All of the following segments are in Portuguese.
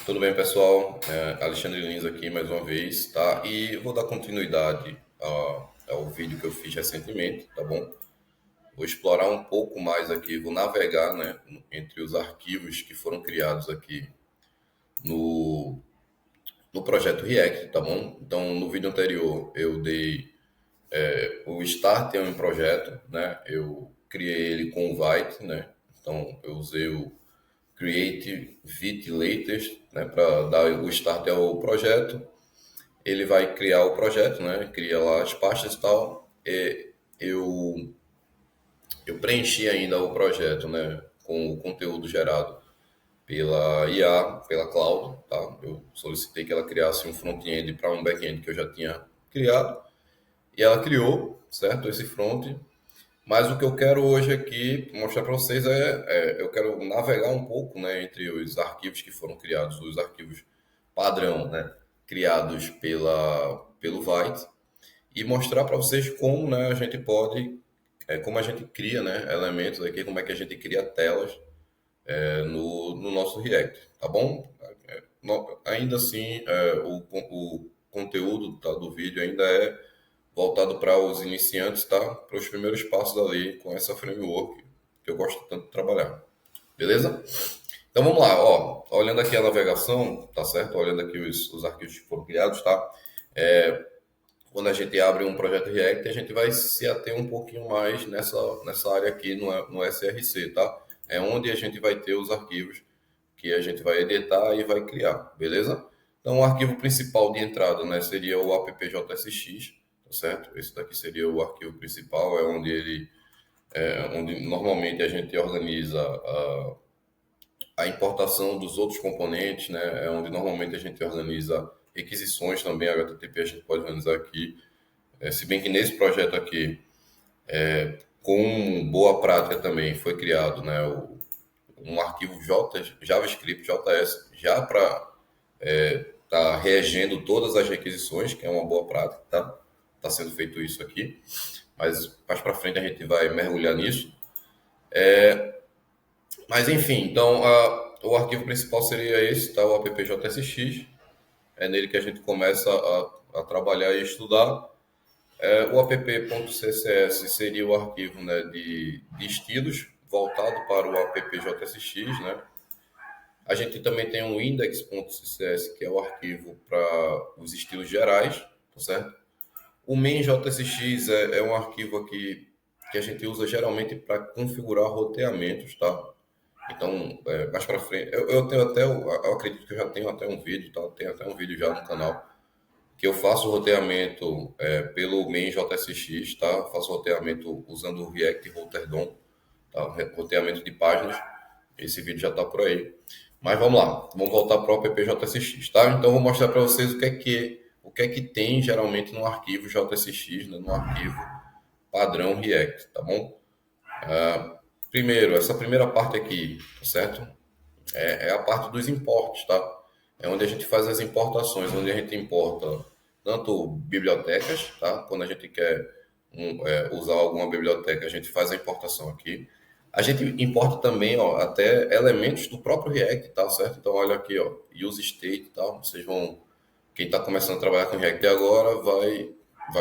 Tudo bem, pessoal? Alexandre Lins aqui mais uma vez, tá? E eu vou dar continuidade ao vídeo que eu fiz recentemente, tá bom? Vou explorar um pouco mais aqui, vou navegar, né, entre os arquivos que foram criados aqui no, no projeto React, tá bom? Então, no vídeo anterior, eu dei o start em um projeto, né? Eu criei ele com o Vite, né? Então, eu usei o Create Vite Latest, né, para dar o start ao projeto. Ele vai criar o projeto, né? Cria lá as pastas e tal. E eu preenchi ainda o projeto, né? Com o conteúdo gerado pela IA, pela Cloud, tá? Eu solicitei que ela criasse um front-end para um back-end que eu já tinha criado. E ela criou, certo? Esse front. Mas o que eu quero hoje aqui mostrar para vocês eu quero navegar um pouco, né, entre os arquivos que foram criados, os arquivos padrão, né, criados pelo Vite, e mostrar para vocês como, né, a gente pode, como a gente cria, né, elementos aqui, como é que a gente cria telas no nosso React, tá bom? Ainda assim, o conteúdo, tá, do vídeo ainda é voltado para os iniciantes, tá? Para os primeiros passos ali com essa framework que eu gosto tanto de trabalhar. Beleza? Então vamos lá, ó. Olhando aqui a navegação, tá certo? Olhando aqui os arquivos que foram criados, tá? Quando a gente abre um projeto React, a gente vai se ater um pouquinho mais nessa área aqui no SRC, tá? É onde a gente vai ter os arquivos que a gente vai editar e vai criar, beleza? Então, o arquivo principal de entrada, né, seria o appjsx, tá certo? Esse daqui seria o arquivo principal, onde normalmente a gente organiza a importação dos outros componentes, né? É onde normalmente a gente organiza requisições também, HTTP a gente pode organizar aqui. Se bem que nesse projeto aqui, com boa prática também, foi criado, né, um arquivo JavaScript JS já para tá reagendo todas as requisições, que é uma boa prática, tá? Tá sendo feito isso aqui, mas mais para frente a gente vai mergulhar nisso. Mas enfim, então o arquivo principal seria esse, tá? O appjsx. É nele que a gente começa a trabalhar e estudar. O app.css seria o arquivo, né, de estilos voltado para o appjsx, né? A gente também tem um index.css, que é o arquivo para os estilos gerais, tá certo? O main.jsx é um arquivo aqui que a gente usa geralmente para configurar roteamentos, tá? Então, mais para frente, eu tenho até, eu acredito que eu já tenho até um vídeo, tá? Tem até um vídeo já no canal, que eu faço roteamento pelo main.jsx, tá? Faço roteamento usando o React Rotterdam, tá? Roteamento de páginas. Esse vídeo já está por aí. Mas vamos lá, vamos voltar para o appjsx, tá? Então, vou mostrar para vocês o que é que tem geralmente no arquivo JSX, né? No arquivo padrão React, tá bom? Primeiro, essa primeira parte aqui, tá certo? É a parte dos importes, tá? É onde a gente faz as importações, onde a gente importa tanto bibliotecas, tá? Quando a gente quer usar alguma biblioteca, a gente faz a importação aqui. A gente importa também, ó, até elementos do próprio React, tá certo? Então, olha aqui, ó, use state, tá? Vocês vão, quem está começando a trabalhar com React agora vai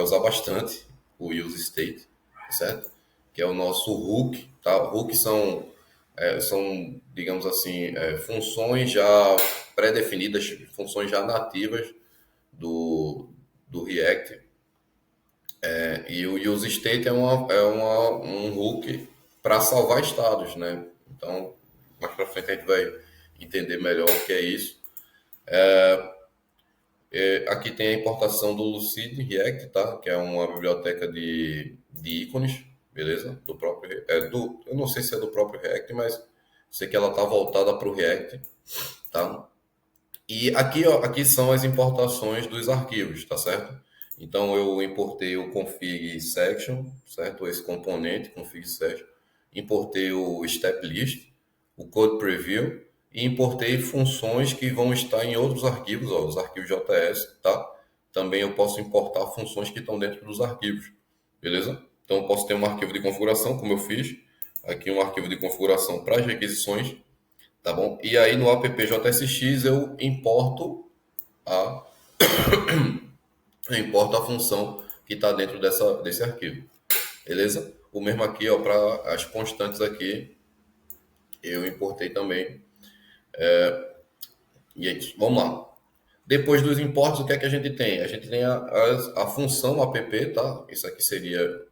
usar bastante o use state, tá certo? Que é o nosso hook, tá? Hooks são, digamos assim, funções já pré-definidas, funções já nativas do React. E o use state um hook para salvar estados, né? Então, mais para frente a gente vai entender melhor o que é isso. Aqui tem a importação do Lucid React, tá? Que é uma biblioteca de ícones, beleza? Do próprio, eu não sei se é do próprio React, mas sei que ela está voltada para o React, tá? E aqui, ó, aqui são as importações dos arquivos, tá certo? Então eu importei o config section, certo? Esse componente config section. Importei o step list, o code preview e importei funções que vão estar em outros arquivos, ó, os arquivos JS, tá? Também eu posso importar funções que estão dentro dos arquivos, beleza? Então eu posso ter um arquivo de configuração, como eu fiz, aqui um arquivo de configuração para as requisições, tá bom? E aí no app.jsx a, eu importo a função que está dentro desse arquivo, beleza? O mesmo aqui, ó, para as constantes aqui, eu importei também. E aí, vamos lá. Depois dos importes, o que é que a gente tem? A gente tem a função app, tá? Isso aqui seria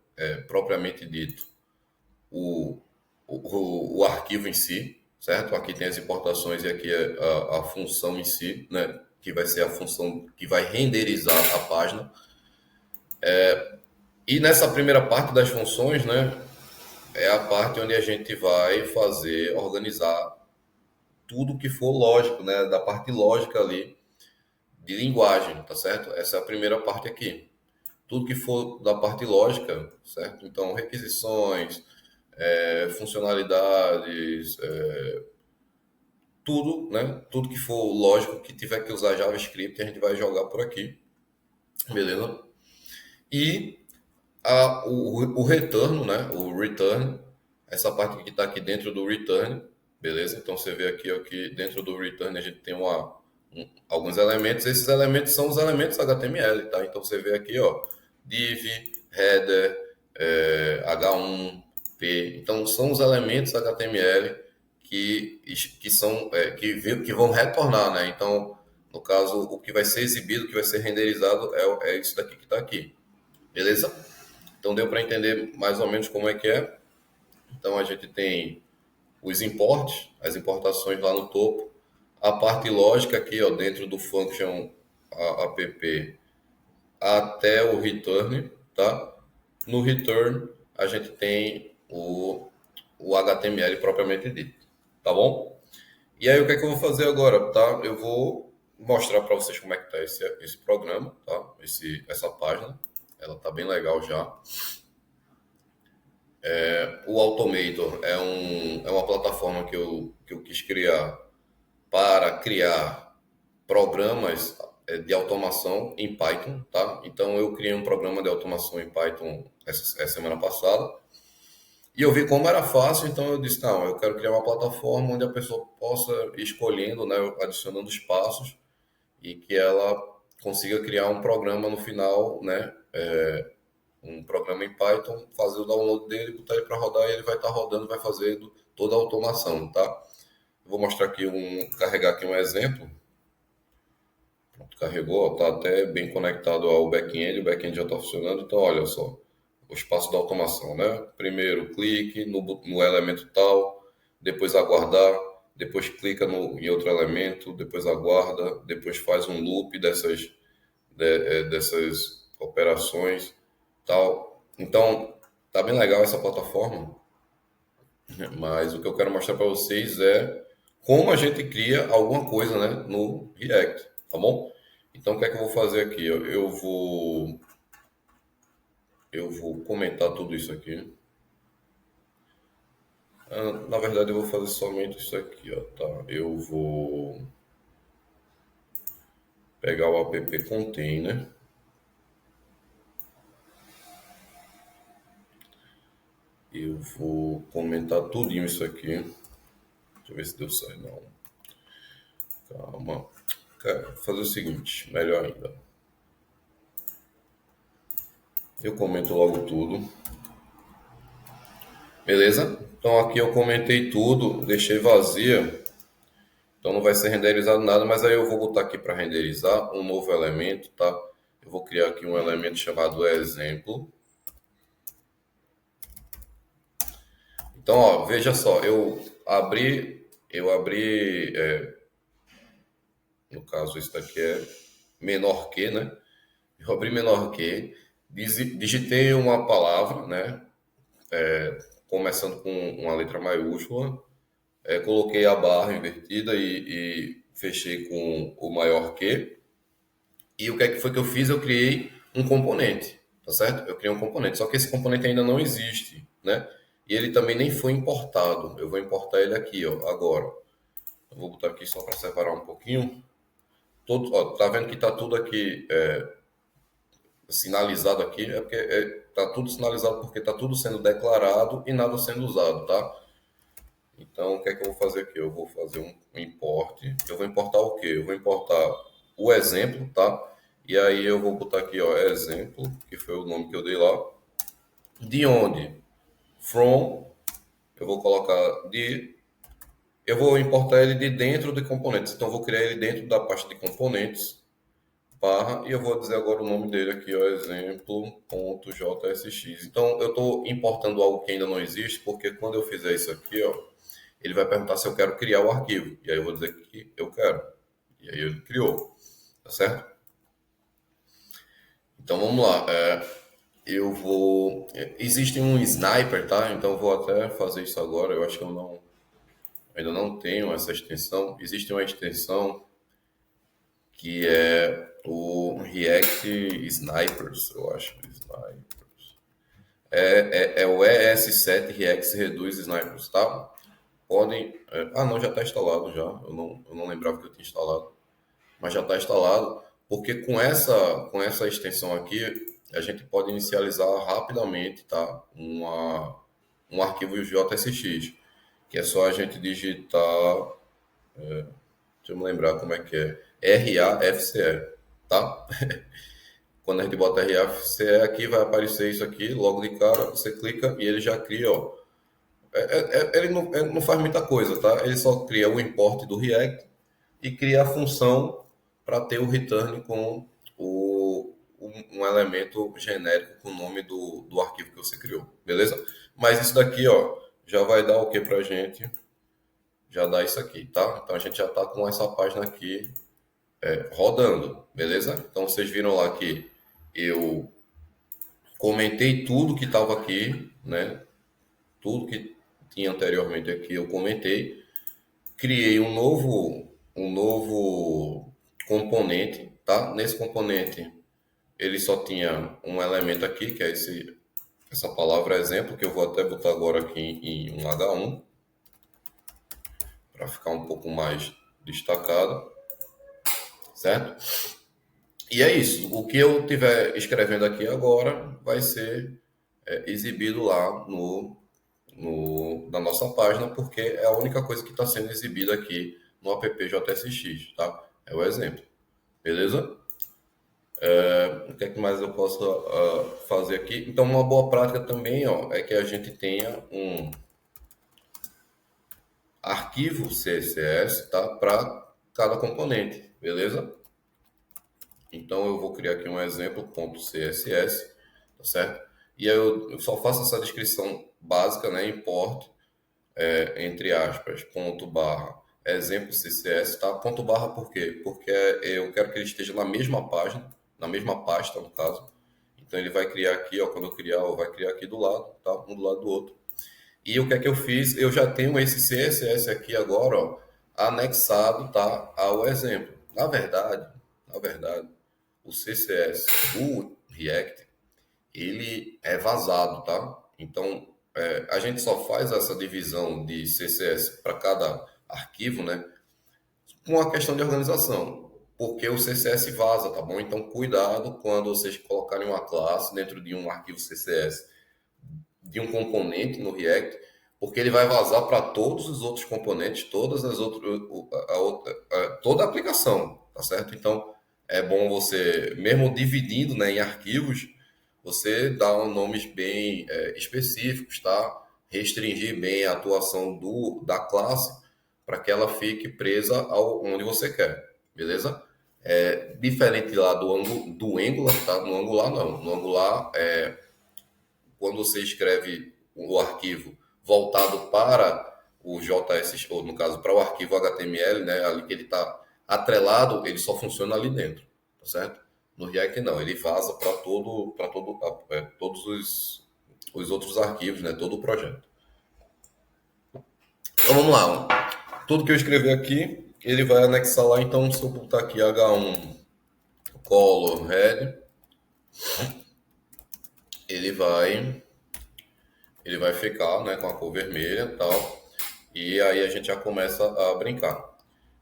propriamente dito o arquivo em si, certo? Aqui tem as importações e aqui é a função em si, né? Que vai ser a função que vai renderizar a página. E nessa primeira parte das funções, né? É a parte onde a gente vai fazer, organizar tudo que for lógico, né? Da parte lógica ali de linguagem, tá certo? Essa é a primeira parte aqui. Tudo que for da parte lógica, certo? Então, requisições, funcionalidades, tudo, né? Tudo que for lógico que tiver que usar JavaScript, a gente vai jogar por aqui, beleza? E o retorno, né? O return, essa parte que está aqui dentro do return, beleza? Então você vê aqui, ó, que dentro do return a gente tem alguns elementos. Esses elementos são os elementos HTML, tá? Então você vê aqui, ó, div, header, H1, P. Então são os elementos HTML que são que vão retornar, né? Então, no caso, o que vai ser exibido, o que vai ser renderizado é isso daqui que está aqui, beleza? Então deu para entender mais ou menos como é que é. Então a gente tem os imports, as importações lá no topo, a parte lógica aqui, ó, dentro do function app até o return, tá? No return a gente tem o HTML propriamente dito, tá bom? E aí o que é que eu vou fazer agora, tá? Eu vou mostrar para vocês como é que tá esse programa, tá? Essa página, ela tá bem legal já. O Automator é uma plataforma que eu quis criar para criar programas de automação em Python, tá? Então eu criei um programa de automação em Python essa semana passada e eu vi como era fácil, então eu disse, não, eu quero criar uma plataforma onde a pessoa possa ir escolhendo, né, adicionando os passos e que ela consiga criar um programa no final, né, um programa em Python, fazer o download dele, botar ele para rodar e ele vai estar rodando, vai fazendo toda a automação, tá? Eu vou mostrar aqui carregar aqui um exemplo. Pronto, carregou, está até bem conectado ao back-end, o back-end já está funcionando, então olha só, os passos da automação, né? Primeiro, clique no elemento tal, depois aguardar, depois clica em outro elemento, depois aguarda, depois faz um loop dessas operações, tal. Então, tá bem legal essa plataforma, mas o que eu quero mostrar para vocês é como a gente cria alguma coisa, né, no React, tá bom? Então, o que é que eu vou fazer aqui? Eu vou comentar tudo isso aqui. Na verdade, eu vou fazer somente isso aqui, ó, tá? Eu vou pegar o app container. Eu vou comentar tudinho isso aqui. Deixa eu ver se deu certo, não. Calma. Cara, fazer o seguinte, melhor ainda. Eu comento logo tudo. Beleza? Então aqui eu comentei tudo, deixei vazia. Então não vai ser renderizado nada, mas aí eu vou botar aqui para renderizar um novo elemento, tá? Eu vou criar aqui um elemento chamado exemplo. Então, ó, veja só, no caso esse daqui é menor que, né? Eu abri menor que, digitei uma palavra, né? Começando com uma letra maiúscula, coloquei a barra invertida e fechei com o maior que. E o que é que foi que eu fiz? Eu criei um componente, tá certo? Eu criei um componente, só que esse componente ainda não existe, né? E ele também nem foi importado. Eu vou importar ele aqui, ó, agora. Eu vou botar aqui só para separar um pouquinho. Todo, ó, tá vendo que tá tudo aqui sinalizado aqui? É porque tá tudo sinalizado porque tá tudo sendo declarado e nada sendo usado, tá? Então, o que é que eu vou fazer aqui? Eu vou fazer um import. Eu vou importar o quê? Eu vou importar o exemplo, tá? E aí eu vou botar aqui, ó, exemplo, que foi o nome que eu dei lá. De onde? From. Eu vou colocar de. Eu vou importar ele de dentro de componentes. Então, eu vou criar ele dentro da pasta de componentes, barra, e eu vou dizer agora o nome dele aqui, ó, exemplo.jsx. Então, eu estou importando algo que ainda não existe, porque quando eu fizer isso aqui, ó, ele vai perguntar se eu quero criar o arquivo. E aí eu vou dizer que eu quero. E aí ele criou. Tá certo? Então vamos lá. Eu vou. Existe um sniper, tá? Então eu vou até fazer isso agora. Eu acho que eu não, ainda não tenho essa extensão. Existe uma extensão que é o React Snipers, eu acho. Snipers. É o ES7 React Reduz Snipers, tá? Podem. Não, já está instalado já. Eu não lembrava que eu tinha instalado. Mas já está instalado, porque com essa extensão aqui, a gente pode inicializar rapidamente, tá? Um arquivo JSX, que é só a gente digitar, deixa eu me lembrar como é que é, RAFCE, tá? Quando a gente bota RAFCE aqui, vai aparecer isso aqui, logo de cara, você clica e ele já cria, ó. Ele não faz muita coisa, tá? Ele só cria o import do React e cria a função para ter o return com um elemento genérico com o nome do arquivo que você criou, beleza? Mas isso daqui, ó, já vai dar o que para a gente? Já dá isso aqui, tá? Então a gente já está com essa página aqui rodando, beleza? Então vocês viram lá que eu comentei tudo que estava aqui, né? Tudo que tinha anteriormente aqui eu comentei, criei um novo componente, tá? Nesse componente ele só tinha um elemento aqui, que é essa palavra exemplo, que eu vou até botar agora aqui em um H1, para ficar um pouco mais destacado, certo? E é isso. O que eu estiver escrevendo aqui agora vai ser exibido lá na nossa página, porque é a única coisa que está sendo exibida aqui no app JSX, tá? É o exemplo. Beleza? O que é que mais eu posso fazer aqui? Então, uma boa prática também, ó, é que a gente tenha um arquivo CSS, tá? Para cada componente, beleza? Então, eu vou criar aqui um exemplo .css, tá certo? E aí eu só faço essa descrição básica, né? Import, entre aspas, ponto barra, exemplo CSS, tá? Ponto barra por quê? Porque eu quero que ele esteja na mesma página, na mesma pasta, no caso. Então ele vai criar aqui, ó, quando eu criar, vai criar aqui do lado, tá? Um do lado do outro. E o que é que eu fiz? Eu já tenho esse CSS aqui agora, ó, anexado, tá, ao exemplo. Na verdade, o CSS do React, ele é vazado, tá? Então, a gente só faz essa divisão de CSS para cada arquivo, né? Com uma questão de organização, porque o CSS vaza, tá bom? Então, cuidado quando vocês colocarem uma classe dentro de um arquivo CSS de um componente no React, porque ele vai vazar para todos os outros componentes, todas as outras, toda a aplicação, tá certo? Então, é bom você, mesmo dividindo, né, em arquivos, você dar nomes bem específicos, tá? Restringir bem a atuação da classe para que ela fique presa ao onde você quer, beleza? Diferente lá do Angular, tá? No Angular não. No Angular, quando você escreve o arquivo voltado para o JS, ou no caso para o arquivo HTML, né? Ali que ele está atrelado, ele só funciona ali dentro, tá certo? No React não, ele vaza para todos os outros arquivos, né? Todo o projeto. Então vamos lá. Tudo que eu escrever aqui, ele vai anexar lá. Então, se eu botar aqui H1 color red, ele vai ficar, né, com a cor vermelha e tal. E aí a gente já começa a brincar.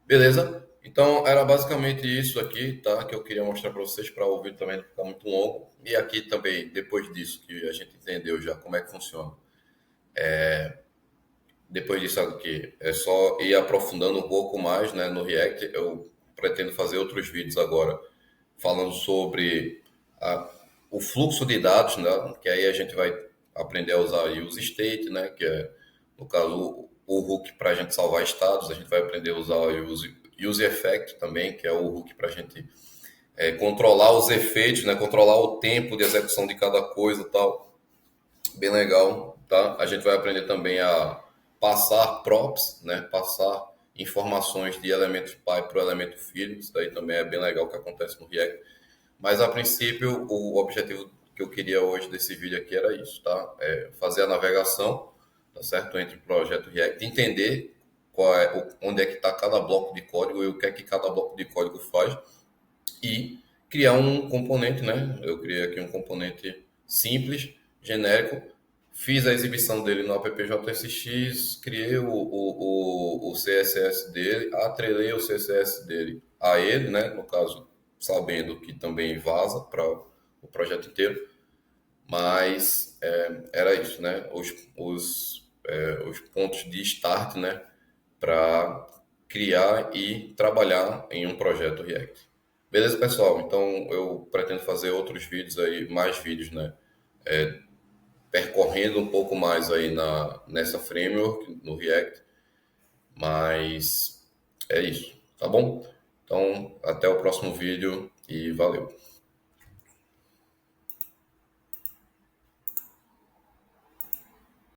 Beleza? Então era basicamente isso aqui, tá? Que eu queria mostrar para vocês, para o vídeo também não ficar muito longo. E aqui também, depois disso que a gente entendeu já como é que funciona Depois disso aqui, é só ir aprofundando um pouco mais, né, no React. Eu pretendo fazer outros vídeos agora falando sobre a- o fluxo de dados, né, que aí a gente vai aprender a usar o use state, né, que é, no caso, o hook para a gente salvar estados. A gente vai aprender a usar o use effect também, que é o hook para a gente controlar os efeitos, né, controlar o tempo de execução de cada coisa e tal. Bem legal, tá? A gente vai aprender também a passar props, né? Passar informações de elemento pai para o elemento filho. Isso daí também é bem legal que acontece no React. Mas a princípio, o objetivo que eu queria hoje desse vídeo aqui era isso, tá? É fazer a navegação, tá certo? Entre o projeto React, entender onde é que está cada bloco de código e o que é que cada bloco de código faz e criar um componente, né? Eu criei aqui um componente simples, genérico, fiz a exibição dele no app.jsx, criei o CSS dele, atrelei o CSS dele a ele, né? No caso, sabendo que também vaza para o projeto inteiro, mas era isso, né? Os pontos de start, né? Para criar e trabalhar em um projeto React. Beleza, pessoal? Então eu pretendo fazer outros vídeos aí, mais vídeos, né? Percorrendo um pouco mais aí nessa framework, no React, mas é isso, tá bom? Então, até o próximo vídeo e valeu!